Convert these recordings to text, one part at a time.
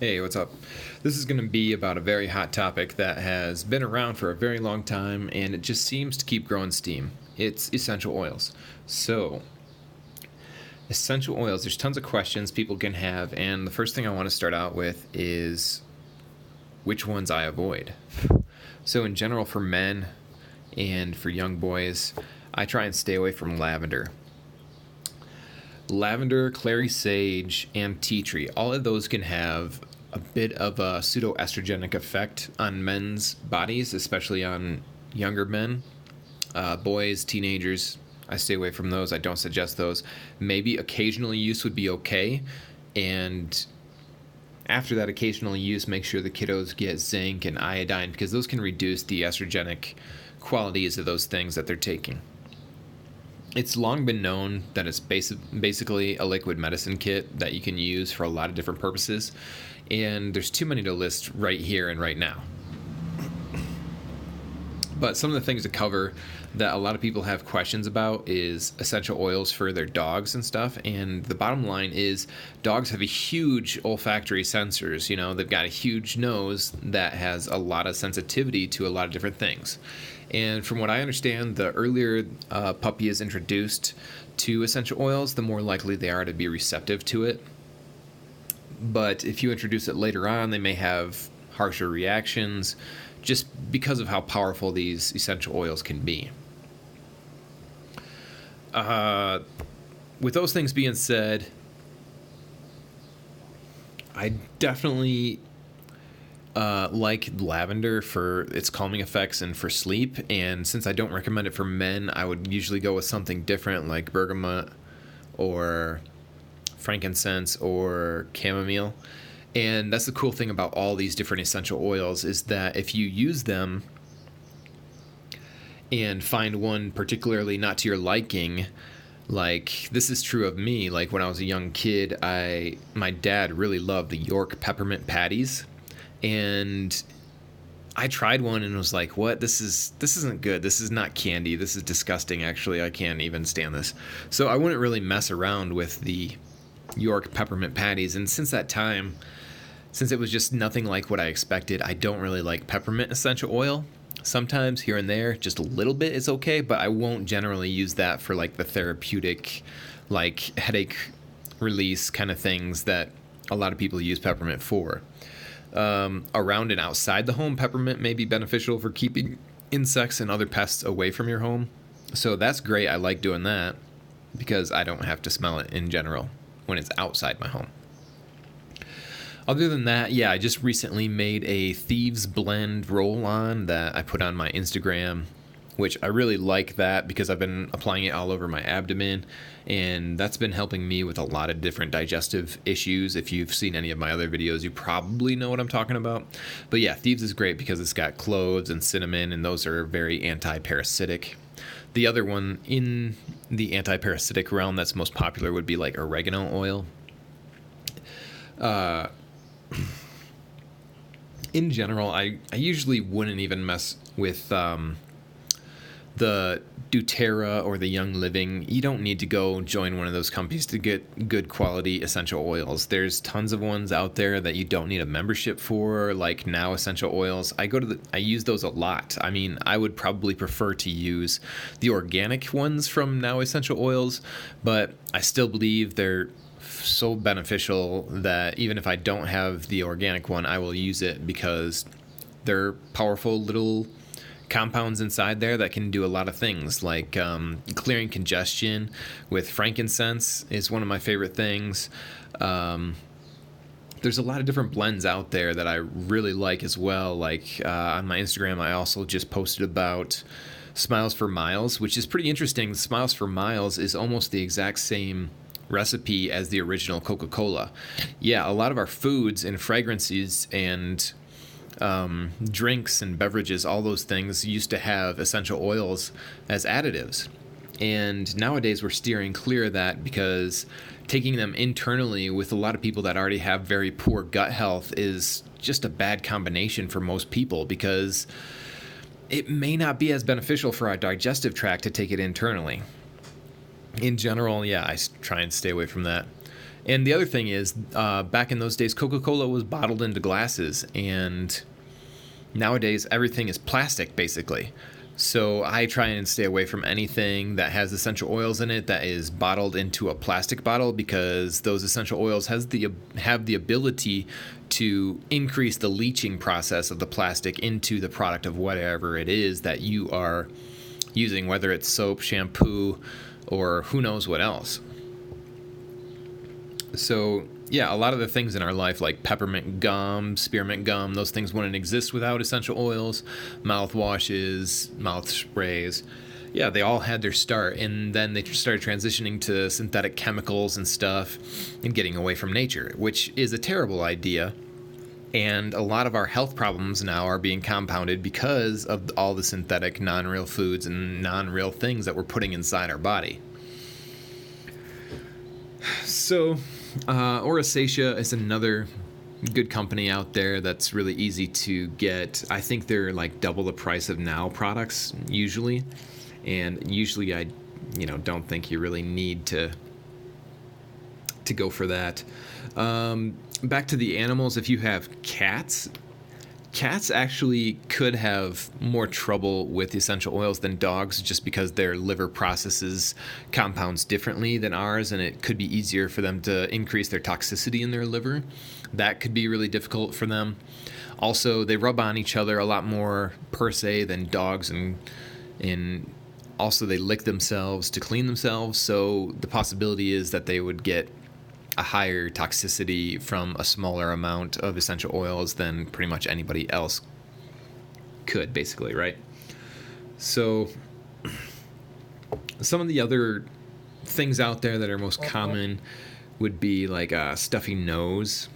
Hey, what's up? This is going to be about a very hot topic that has been around for a very long time and it just seems to keep growing steam. It's essential oils. So, essential oils, there's tons of questions people can have, and the first thing I want to start out with is which ones I avoid. So, in general, for men and for young boys, I try and stay away from lavender. Lavender, clary sage, and tea tree, all of those can have a bit of a pseudoestrogenic effect on men's bodies, especially on younger men, boys, teenagers. I stay away from those. I don't suggest those. Maybe occasional use would be okay, and after that occasional use, make sure the kiddos get zinc and iodine because those can reduce the estrogenic qualities of those things that they're taking. It's long been known that it's basically a liquid medicine kit that you can use for a lot of different purposes, and there's too many to list right here and right now. But some of the things to cover that a lot of people have questions about is essential oils for their dogs and stuff, and the bottom line is dogs have a huge olfactory sensors. You know, they've got a huge nose that has a lot of sensitivity to a lot of different things. And from what I understand, the earlier a puppy is introduced to essential oils, the more likely they are to be receptive to it. But if you introduce it later on, they may have harsher reactions just because of how powerful these essential oils can be. With those things being said, I definitely like lavender for its calming effects and for sleep, and since I don't recommend it for men, I would usually go with something different like bergamot or frankincense or chamomile. And that's the cool thing about all these different essential oils is that if you use them and find one particularly not to your liking, like this is true of me, like when I was a young kid, my dad really loved the York peppermint patties, and I tried one and was like, what? This isn't good. This is not candy. This is disgusting, actually. I can't even stand this. So I wouldn't really mess around with the York peppermint patties. And since that time, since it was just nothing like what I expected, I don't really like peppermint essential oil. Sometimes here and there, just a little bit is okay, but I won't generally use that for like the therapeutic, like headache release kind of things that a lot of people use peppermint for. Around and outside the home, peppermint may be beneficial for keeping insects and other pests away from your home. So that's great. I like doing that because I don't have to smell it in general when it's outside my home. Other than that, yeah, I just recently made a Thieves Blend roll-on that I put on my Instagram, which I really like that because I've been applying it all over my abdomen, and that's been helping me with a lot of different digestive issues. If you've seen any of my other videos, you probably know what I'm talking about. But yeah, Thieves is great because it's got cloves and cinnamon, and those are very antiparasitic. The other one in the antiparasitic realm that's most popular would be like oregano oil. In general, I usually wouldn't even mess with the doTERRA or the Young Living. You don't need to go join one of those companies to get good quality essential oils. There's tons of ones out there that you don't need a membership for, like Now Essential Oils. I use those a lot. I mean, I would probably prefer to use the organic ones from Now Essential Oils, but I still believe they're so beneficial that even if I don't have the organic one, I will use it because they're powerful little compounds inside there that can do a lot of things, like clearing congestion with frankincense is one of my favorite things. There's a lot of different blends out there that I really like as well. Like on my Instagram, I also just posted about Smiles for Miles, which is pretty interesting. Smiles for Miles is almost the exact same recipe as the original Coca-Cola. Yeah, a lot of our foods and fragrances and drinks and beverages, all those things used to have essential oils as additives. And nowadays we're steering clear of that because taking them internally with a lot of people that already have very poor gut health is just a bad combination for most people because it may not be as beneficial for our digestive tract to take it internally. In general, yeah, I try and stay away from that. And the other thing is, back in those days, Coca-Cola was bottled into glasses, and nowadays everything is plastic, basically. So I try and stay away from anything that has essential oils in it that is bottled into a plastic bottle, because those essential oils have the ability to increase the leaching process of the plastic into the product of whatever it is that you are using, whether it's soap, shampoo, or who knows what else. So yeah, a lot of the things in our life, like peppermint gum, spearmint gum, those things wouldn't exist without essential oils. Mouthwashes, mouth sprays, yeah, they all had their start, and then they started transitioning to synthetic chemicals and stuff and getting away from nature, which is a terrible idea. And a lot of our health problems now are being compounded because of all the synthetic, non-real foods and non-real things that we're putting inside our body. So Oracea is another good company out there that's really easy to get. I think they're like double the price of Now products usually, and usually I don't think you really need to go for that. Back to the animals, if you have cats actually could have more trouble with essential oils than dogs, just because their liver processes compounds differently than ours, and it could be easier for them to increase their toxicity in their liver. That could be really difficult for them. Also, they rub on each other a lot more per se than dogs, and also they lick themselves to clean themselves, so the possibility is that they would get a higher toxicity from a smaller amount of essential oils than pretty much anybody else could, basically, right? So some of the other things out there that are most common would be like a stuffy nose.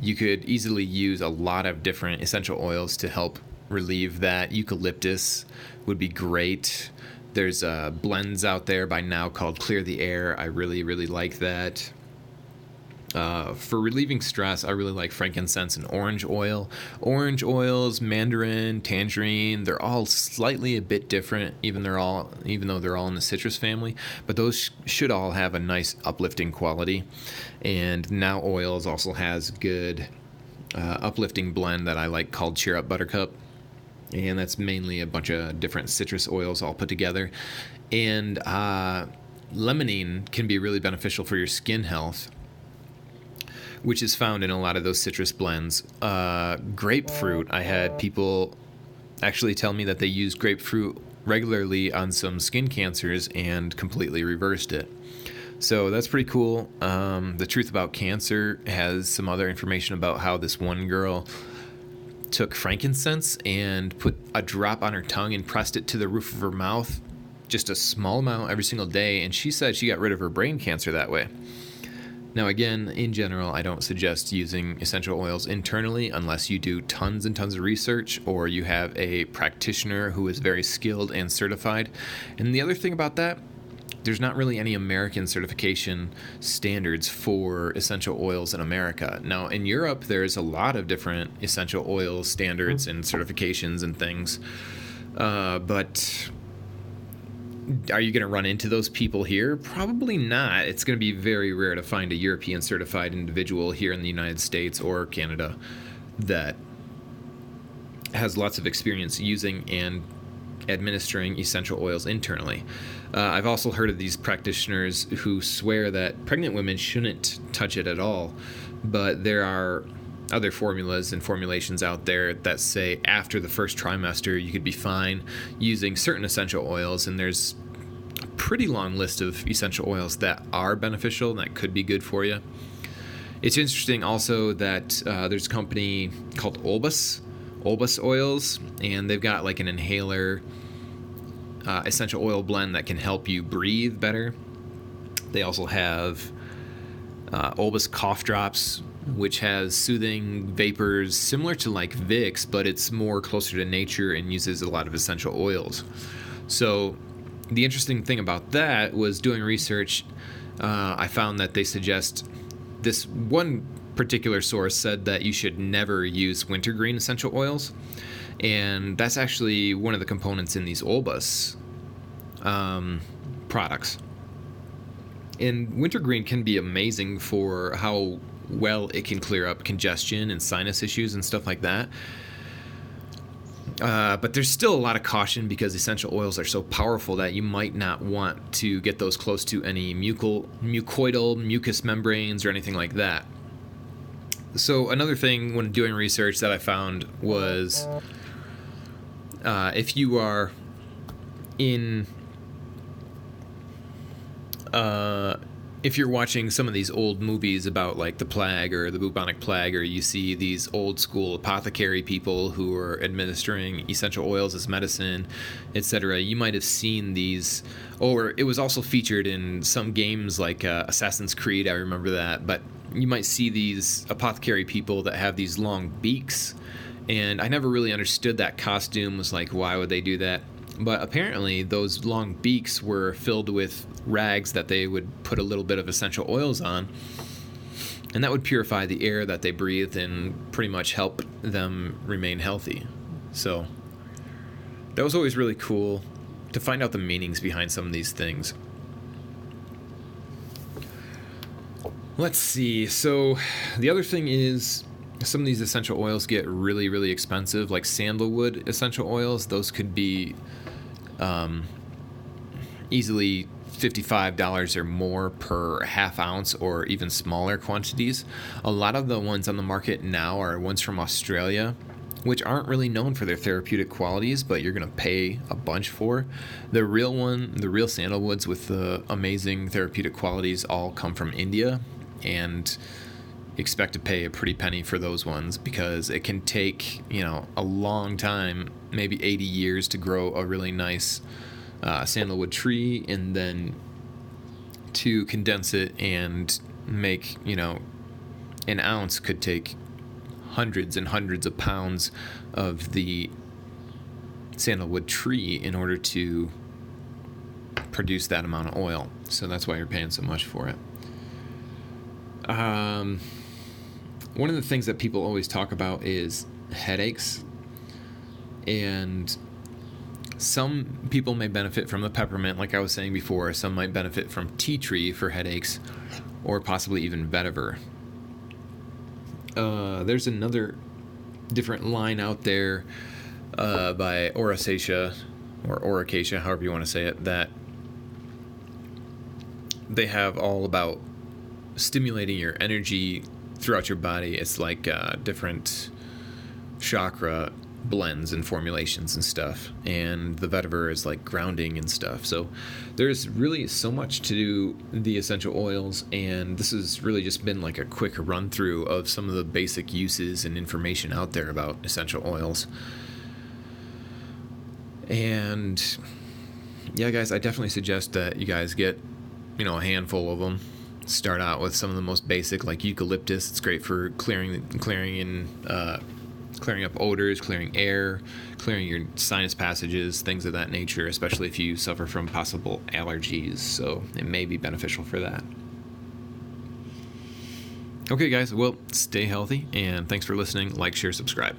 You could easily use a lot of different essential oils to help relieve that. Eucalyptus would be great. There's blends out there by Now called Clear the Air. I really, really like that. For relieving stress, I really like frankincense and orange oil. Orange oils, mandarin, tangerine, they're all slightly a bit different, even though they're all in the citrus family, but those should all have a nice uplifting quality. And Now Oils also has good uplifting blend that I like called Cheer Up Buttercup, and that's mainly a bunch of different citrus oils all put together. And limonene can be really beneficial for your skin health, which is found in a lot of those citrus blends. Grapefruit, I had people actually tell me that they used grapefruit regularly on some skin cancers and completely reversed it. So that's pretty cool. The Truth About Cancer has some other information about how this one girl took frankincense and put a drop on her tongue and pressed it to the roof of her mouth, just a small amount every single day, and she said she got rid of her brain cancer that way. Now, again, in general, I don't suggest using essential oils internally unless you do tons and tons of research or you have a practitioner who is very skilled and certified. And the other thing about that, there's not really any American certification standards for essential oils in America. Now, in Europe, there's a lot of different essential oil standards and certifications and things, but are you going to run into those people here? Probably not. It's going to be very rare to find a European certified individual here in the United States or Canada that has lots of experience using and administering essential oils internally. I've also heard of these practitioners who swear that pregnant women shouldn't touch it at all, but there are other formulas and formulations out there that say after the first trimester you could be fine using certain essential oils, and there's a pretty long list of essential oils that are beneficial and that could be good for you. It's interesting also that there's a company called Olbus Oils, and they've got like an inhaler essential oil blend that can help you breathe better. They also have Olbus cough drops, which has soothing vapors similar to like Vicks, but it's more closer to nature and uses a lot of essential oils. So the interesting thing about that was doing research, I found that they suggest, this one particular source said that you should never use wintergreen essential oils, and that's actually one of the components in these Olbus products. And wintergreen can be amazing for how well it can clear up congestion and sinus issues and stuff like that. But there's still a lot of caution because essential oils are so powerful that you might not want to get those close to any mucoidal mucous membranes or anything like that. So another thing when doing research that I found was if you are in if you're watching some of these old movies about like the plague or the bubonic plague, or you see these old school apothecary people who are administering essential oils as medicine, etc., you might have seen these, or it was also featured in some games like Assassin's Creed, I remember that, but you might see these apothecary people that have these long beaks, and I never really understood that costume, was like, why would they do that? But apparently those long beaks were filled with rags that they would put a little bit of essential oils on, and that would purify the air that they breathed and pretty much help them remain healthy. So that was always really cool to find out the meanings behind some of these things. Let's see. So the other thing is, some of these essential oils get really, really expensive, like sandalwood essential oils. Those could be easily $55 or more per half ounce, or even smaller quantities. A lot of the ones on the market now are ones from Australia, which aren't really known for their therapeutic qualities, but you're going to pay a bunch for. The real sandalwoods with the amazing therapeutic qualities all come from India, and expect to pay a pretty penny for those ones, because it can take, a long time, maybe 80 years to grow a really nice sandalwood tree, and then to condense it and make, an ounce could take hundreds and hundreds of pounds of the sandalwood tree in order to produce that amount of oil. So that's why you're paying so much for it. One of the things that people always talk about is headaches, and some people may benefit from the peppermint, like I was saying before. Some might benefit from tea tree for headaches, or possibly even vetiver. There's another different line out there by Oracea, or Oracacia, however you want to say it, that they have all about stimulating your energy throughout your body. It's like different chakra blends and formulations and stuff, and the vetiver is like grounding and stuff. So there's really so much to do the essential oils, and this has really just been like a quick run through of some of the basic uses and information out there about essential oils. And yeah, guys, I definitely suggest that you guys get a handful of them. Start out with some of the most basic, like eucalyptus. It's great for clearing up odors, clearing air, clearing your sinus passages, things of that nature, especially if you suffer from possible allergies. So it may be beneficial for that. Okay, guys, well, stay healthy, and thanks for listening. Like, share, subscribe.